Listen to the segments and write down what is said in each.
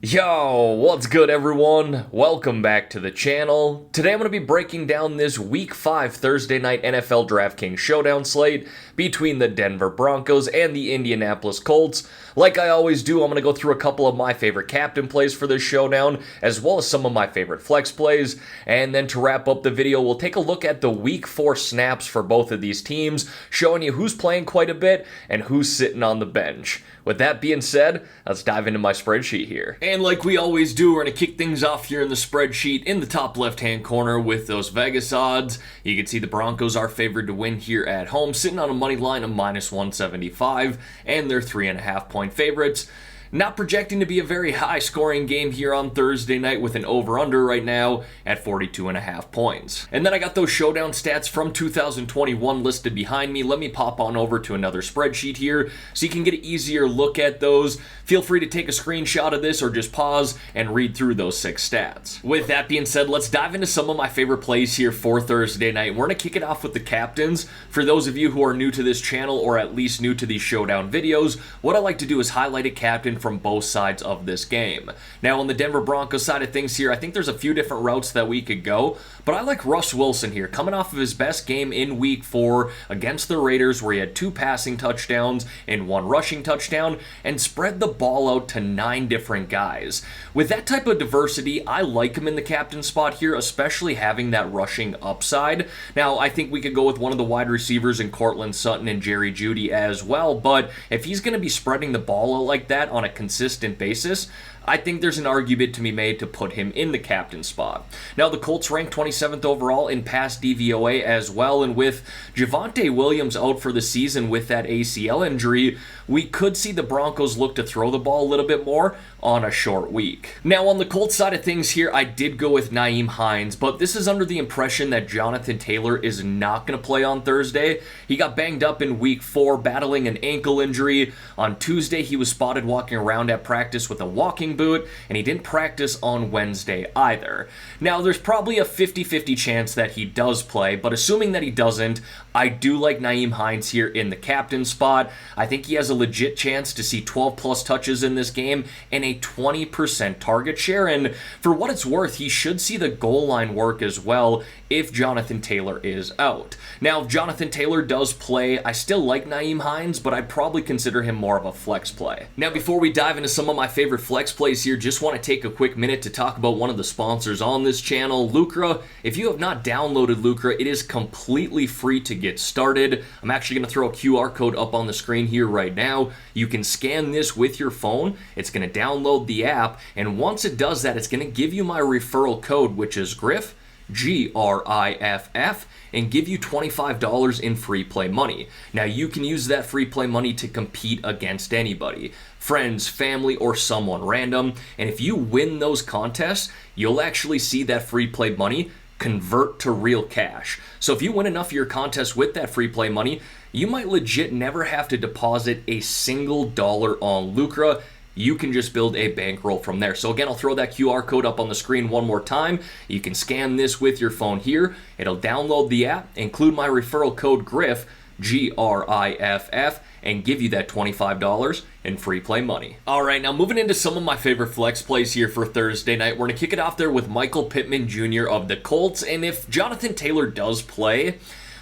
Yo, what's good everyone? Welcome back to the channel. Today I'm going to be breaking down this Week 5 Thursday night NFL Draftkings Showdown slate between the Denver Broncos and the Indianapolis Colts. Like I always do, I'm going to go through a couple of my favorite captain plays for this showdown, as well as some of my favorite flex plays, and then to wrap up the video, we'll take a look at the Week 4 snaps for both of these teams, showing you who's playing quite a bit and who's sitting on the bench. With that being said, let's dive into my spreadsheet here. And like we always do, we're going to kick things off here in the spreadsheet in the top left-hand corner with those Vegas odds. You can see the Broncos are favored to win here at home, sitting on a money line of -175, and they're 3.5-point favorites. Not projecting to be a very high-scoring game here on Thursday night with an over-under right now at 42.5 points. And then I got those showdown stats from 2021 listed behind me. Let me pop on over to another spreadsheet here so you can get an easier look at those. Feel free to take a screenshot of this or just pause and read through those 6 stats. With that being said, let's dive into some of my favorite plays here for Thursday night. We're going to kick it off with the captains. For those of you who are new to this channel or at least new to these showdown videos, what I like to do is highlight a captain from both sides of this game. Now on the Denver Broncos side of things here, I think there's a few different routes that we could go, but I like Russ Wilson here, coming off of his best game in Week 4 against the Raiders, where he had 2 passing touchdowns and 1 rushing touchdown, and spread the ball out to 9 different guys. With that type of diversity, I like him in the captain spot here, especially having that rushing upside. Now, I think we could go with one of the wide receivers in Cortland Sutton and Jerry Jeudy as well, but if he's going to be spreading the ball out like that on a consistent basis, I think there's an argument to be made to put him in the captain spot. Now, the Colts ranked 27th overall in pass DVOA as well, and with Javonte Williams out for the season with that ACL injury, we could see the Broncos look to throw the ball a little bit more on a short week. Now, on the Colts side of things here, I did go with Nyheim Hines, but this is under the impression that Jonathan Taylor is not going to play on Thursday. He got banged up in Week 4, battling an ankle injury. On Tuesday, he was spotted walking around at practice with a walking boot, and he didn't practice on Wednesday either. Now, there's probably a 50-50 chance that he does play, but assuming that he doesn't, I do like Nyheim Hines here in the captain spot. I think he has a legit chance to see 12-plus touches in this game and a 20% target share, and for what it's worth, he should see the goal line work as well if Jonathan Taylor is out. Now, if Jonathan Taylor does play, I still like Nyheim Hines, but I'd probably consider him more of a flex play. Now, before we dive into some of my favorite flex plays here, just want to take a quick minute to talk about one of the sponsors on this channel, Lucra. If you have not downloaded Lucra, it is completely free to get started. I'm actually going to throw a QR code up on the screen here right now. You can scan this with your phone. It's going to download the app, and once it does that, it's going to give you my referral code, which is GRIFF, GRIFF, and give you $25 in free play money. Now, you can use that free play money to compete against anybody, friends, family, or someone random, and if you win those contests, you'll actually see that free play money convert to real cash. So if you win enough of your contests with that free play money, you might legit never have to deposit a single dollar on Lucra. You can just build a bankroll from there. So again, I'll throw that QR code up on the screen one more time. You can scan this with your phone here. It'll download the app, include my referral code GRIFF, GRIFF, and give you that $25 in free play money. All right, now moving into some of my favorite flex plays here for Thursday night. We're going to kick it off there with Michael Pittman Jr. of the Colts. And if Jonathan Taylor does play,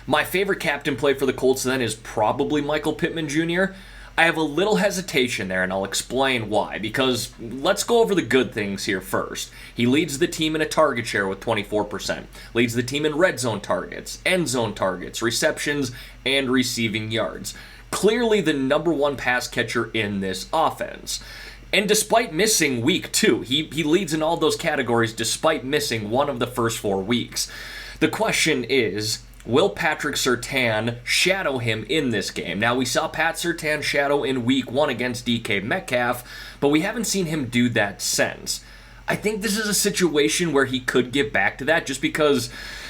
my favorite captain play for the Colts then is probably Michael Pittman Jr. I have a little hesitation there, and I'll explain why, because let's go over the good things here first. He leads the team in a target share with 24%, leads the team in red zone targets, end zone targets, receptions, and receiving yards. Clearly the number 1 pass catcher in this offense. And despite missing Week 2, he leads in all those categories despite missing one of the first 4 weeks. The question is, will Patrick Surtain shadow him in this game? Now, we saw Pat Surtain shadow in Week 1 against DK Metcalf, but we haven't seen him do that since. I think this is a situation where he could get back to that just because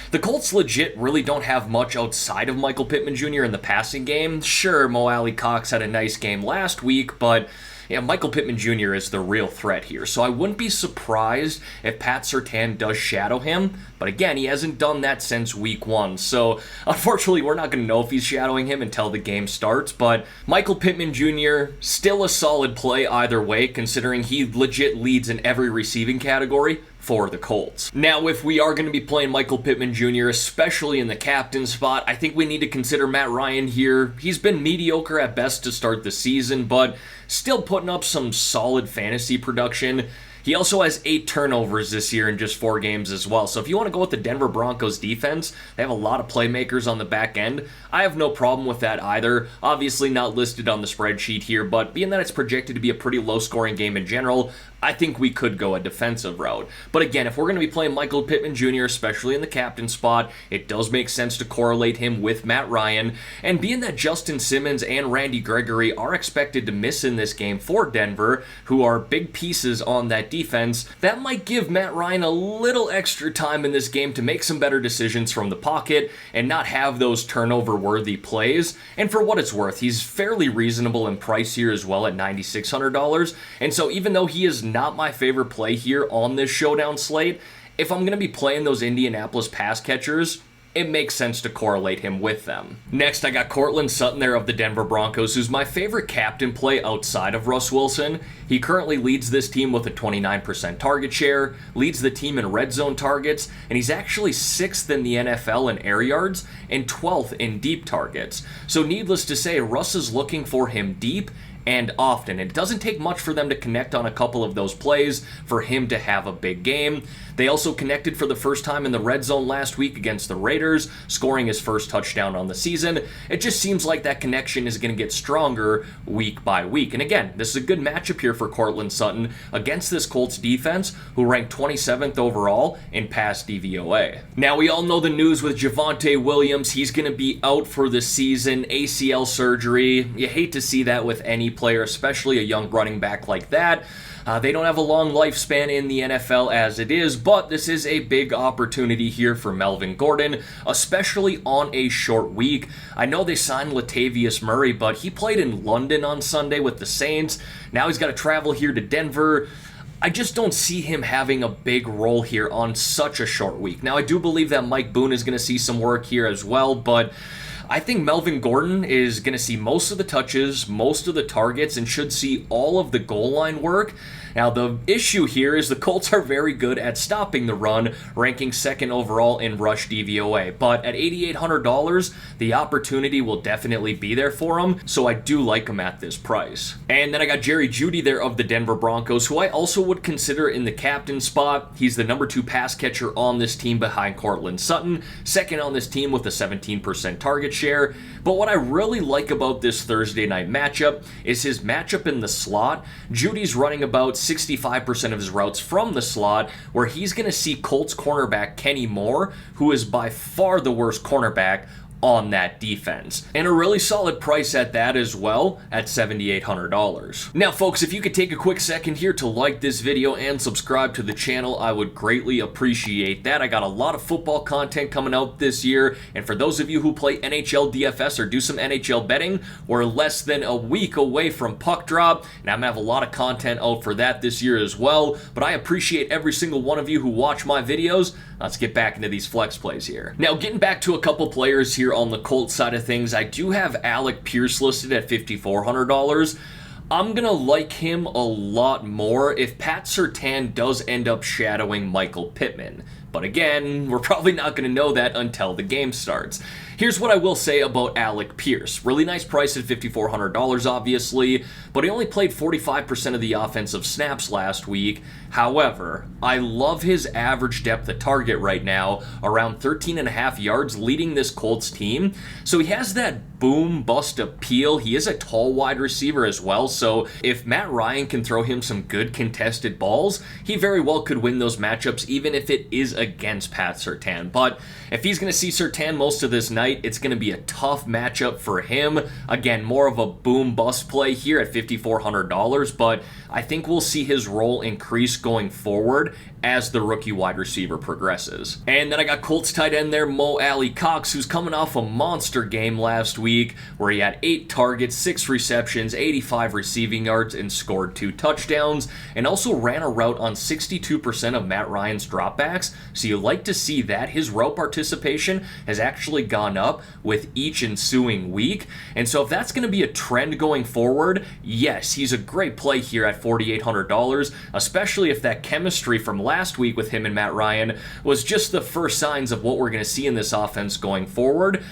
the Colts legit really don't have much outside of Michael Pittman Jr. in the passing game. Sure, Mo Alley Cox had a nice game last week, but yeah, Michael Pittman Jr. is the real threat here, so I wouldn't be surprised if Pat Surtain does shadow him, but again, he hasn't done that since week 1, so unfortunately we're not going to know if he's shadowing him until the game starts, but Michael Pittman Jr. still a solid play either way, considering he legit leads in every receiving category for the Colts. Now, if we are going to be playing Michael Pittman Jr., especially in the captain spot, I think we need to consider Matt Ryan here. He's been mediocre at best to start the season, but still putting up some solid fantasy production. He also has 8 turnovers this year in just 4 games as well. So if you want to go with the Denver Broncos defense, they have a lot of playmakers on the back end. I have no problem with that either. Obviously not listed on the spreadsheet here, but being that it's projected to be a pretty low-scoring game in general, I think we could go a defensive route. But again, if we're going to be playing Michael Pittman Jr., especially in the captain spot, it does make sense to correlate him with Matt Ryan. And being that Justin Simmons and Randy Gregory are expected to miss in this game for Denver, who are big pieces on that defense, that might give Matt Ryan a little extra time in this game to make some better decisions from the pocket and not have those turnover-worthy plays. And for what it's worth, he's fairly reasonable in price here as well at $9,600. And so even though he is not my favorite play here on this showdown slate, if I'm going to be playing those Indianapolis pass catchers, it makes sense to correlate him with them. Next, I got Courtland Sutton there of the Denver Broncos, who's my favorite captain play outside of Russ Wilson. He currently leads this team with a 29% target share, leads the team in red zone targets, and he's actually 6th in the NFL in air yards and 12th in deep targets. So needless to say, Russ is looking for him deep and often. It doesn't take much for them to connect on a couple of those plays for him to have a big game. They also connected for the first time in the red zone last week against the Raiders, scoring his first touchdown on the season. It just seems like that connection is going to get stronger week by week. And again, this is a good matchup here for Courtland Sutton against this Colts defense, who ranked 27th overall in pass DVOA. Now, we all know the news with Javonte Williams. He's going to be out for the season, ACL surgery. You hate to see that with any player, especially a young running back like that. They don't have a long lifespan in the NFL as it is, but this is a big opportunity here for Melvin Gordon, especially on a short week. I know they signed Latavius Murray, but he played in London on Sunday with the Saints. Now he's got to travel here to Denver. I just don't see him having a big role here on such a short week. Now, I do believe that Mike Boone is going to see some work here as well, but I think Melvin Gordon is going to see most of the touches, most of the targets, and should see all of the goal line work. Now, the issue here is the Colts are very good at stopping the run, ranking 2nd overall in rush DVOA. But at $8,800, the opportunity will definitely be there for him, so I do like him at this price. And then I got Jerry Jeudy there of the Denver Broncos, who I also would consider in the captain spot. He's the number 2 pass catcher on this team behind Courtland Sutton, 2nd on this team with a 17% target share. But what I really like about this Thursday night matchup is his matchup in the slot. Judy's running about 65% of his routes from the slot, where he's going to see Colts cornerback Kenny Moore, who is by far the worst cornerback on that defense. And a really solid price at that as well, at $7,800. Now, folks, if you could take a quick second here to like this video and subscribe to the channel, I would greatly appreciate that. I got a lot of football content coming out this year, and for those of you who play NHL DFS or do some NHL betting, we're less than a week away from puck drop, and I'm gonna have a lot of content out for that this year as well. But I appreciate every single one of you who watch my videos. Let's get back into these flex plays here. Now, getting back to a couple players here on the Colts side of things, I do have Alec Pierce listed at $5,400. I'm going to like him a lot more if Pat Surtain does end up shadowing Michael Pittman. But again, we're probably not going to know that until the game starts. Here's what I will say about Alec Pierce. Really nice price at $5,400, obviously, but he only played 45% of the offensive snaps last week. However, I love his average depth of target right now, around 13.5 yards, leading this Colts team. So he has that boom-bust appeal. He is a tall wide receiver as well, so if Matt Ryan can throw him some good contested balls, he very well could win those matchups, even if it is against Pat Surtain. But if he's going to see Surtain most of this night, it's going to be a tough matchup for him. Again, more of a boom-bust play here at $5,400, but I think we'll see his role increase going forward as the rookie wide receiver progresses. And then I got Colts tight end there, Mo Alley-Cox, who's coming off a monster game last week where he had 8 targets, 6 receptions, 85 receiving yards, and scored 2 touchdowns, and also ran a route on 62% of Matt Ryan's dropbacks. So you like to see that. His route participation has actually gone up with each ensuing week. And so if that's going to be a trend going forward, yes, he's a great play here at $4,800, especially if that chemistry from last week with him and Matt Ryan was just the first signs of what we're going to see in this offense going forward.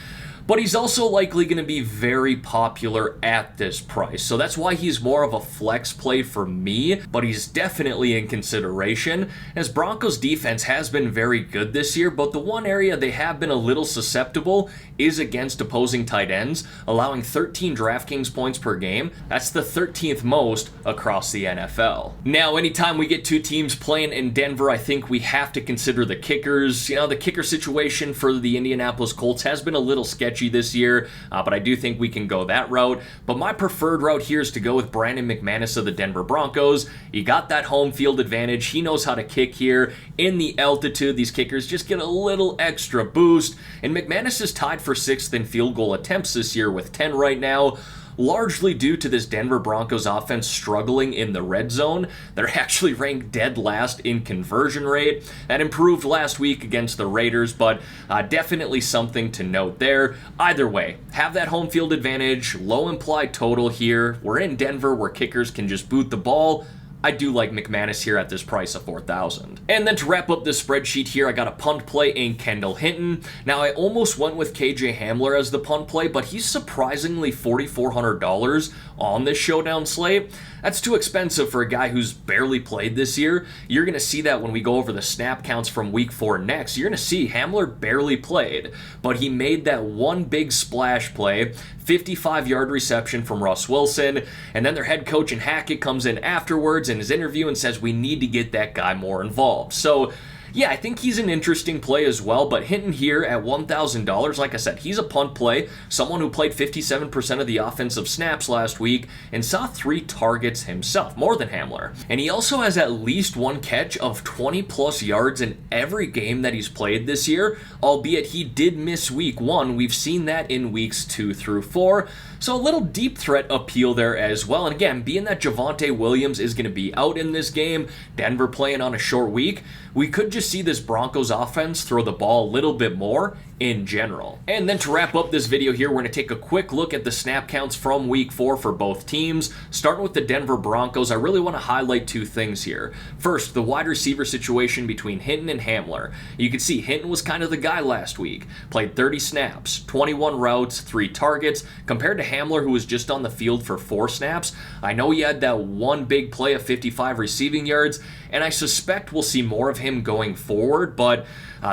But he's also likely going to be very popular at this price. So that's why he's more of a flex play for me, but he's definitely in consideration, as Broncos defense has been very good this year, but the one area they have been a little susceptible is against opposing tight ends, allowing 13 Draftkings points per game. That's the 13th most across the NFL. Now, anytime we get two teams playing in Denver, I think we have to consider the kickers. You know, the kicker situation for the Indianapolis Colts has been a little sketchy this year, but I do think we can go that route. But my preferred route here is to go with Brandon McManus of the Denver Broncos. He got that home field advantage. He knows how to kick here. In the altitude, these kickers just get a little extra boost. And McManus is tied for 6th in field goal attempts this year with 10 right now, largely due to this Denver Broncos offense struggling in the red zone. They're actually ranked dead last in conversion rate. That improved last week against the Raiders, but definitely something to note there. Either way, have that home field advantage, low implied total here. We're in Denver where kickers can just boot the ball. I do like McManus here at this price of $4,000. And then to wrap up this spreadsheet here, I got a punt play in Kendall Hinton. Now, I almost went with KJ Hamler as the punt play, but he's surprisingly $4,400 on this showdown slate. That's too expensive for a guy who's barely played this year. You're going to see that when we go over the snap counts from week 4 next. You're going to see Hamler barely played, but he made that one big splash play, 55-yard reception from Russ Wilson, and then their head coach in Hackett comes in afterwards in his interview and says we need to get that guy more involved. So yeah, I think he's an interesting play as well, but Hinton here at $1,000, like I said, he's a punt play, someone who played 57% of the offensive snaps last week and saw 3 targets himself, more than Hamler. And he also has at least 1 catch of 20-plus yards in every game that he's played this year, albeit he did miss week 1. We've seen that in weeks 2 through 4. So a little deep threat appeal there as well. And again, being that Javonte Williams is going to be out in this game, Denver playing on a short week, we could just see this Broncos offense throw the ball a little bit more in general. And then to wrap up this video here, we're going to take a quick look at the snap counts from week 4 for both teams. Starting with the Denver Broncos, I really want to highlight 2 things here. First, the wide receiver situation between Hinton and Hamler. You can see Hinton was kind of the guy last week. Played 30 snaps, 21 routes, 3 targets, compared to Hamler, who was just on the field for 4 snaps. I know he had that one big play of 55 receiving yards, and I suspect we'll see more of him going forward, but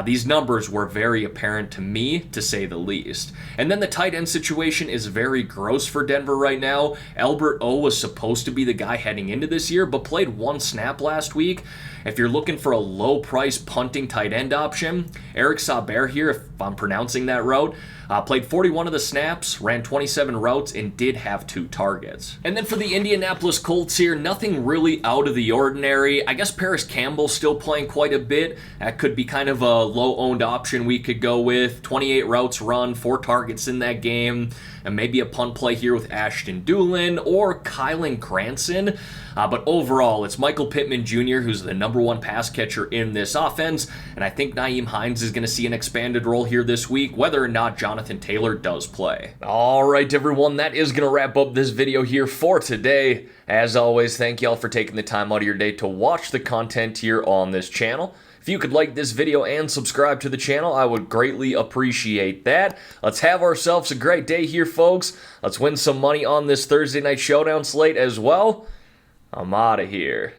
these numbers were very apparent to me, to say the least. And then the tight end situation is very gross for Denver right now. Albert O was supposed to be the guy heading into this year, but played 1 snap last week. If you're looking for a low-price punting tight end option, Eric Saber here, if I'm pronouncing that right, played 41 of the snaps, ran 27 routes, and did have 2 targets. And then for the Indianapolis Colts here, nothing really out of the ordinary. I guess Paris Campbell still playing quite a bit. That could be kind of a low-owned option we could go with. 28 routes run, 4 targets in that game, and maybe a punt play here with Ashton Dulin or Kylan Granson. But overall, it's Michael Pittman Jr. who's the #1 pass catcher in this offense, and I think Nyheim Hines is going to see an expanded role here this week, whether or not Jonathan Taylor does play. All right, everyone, that is going to wrap up this video here for today. As always, thank y'all for taking the time out of your day to watch the content here on this channel. If you could like this video and subscribe to the channel, I would greatly appreciate that. Let's have ourselves a great day here, folks. Let's win some money on this Thursday night showdown slate as well. I'm out of here.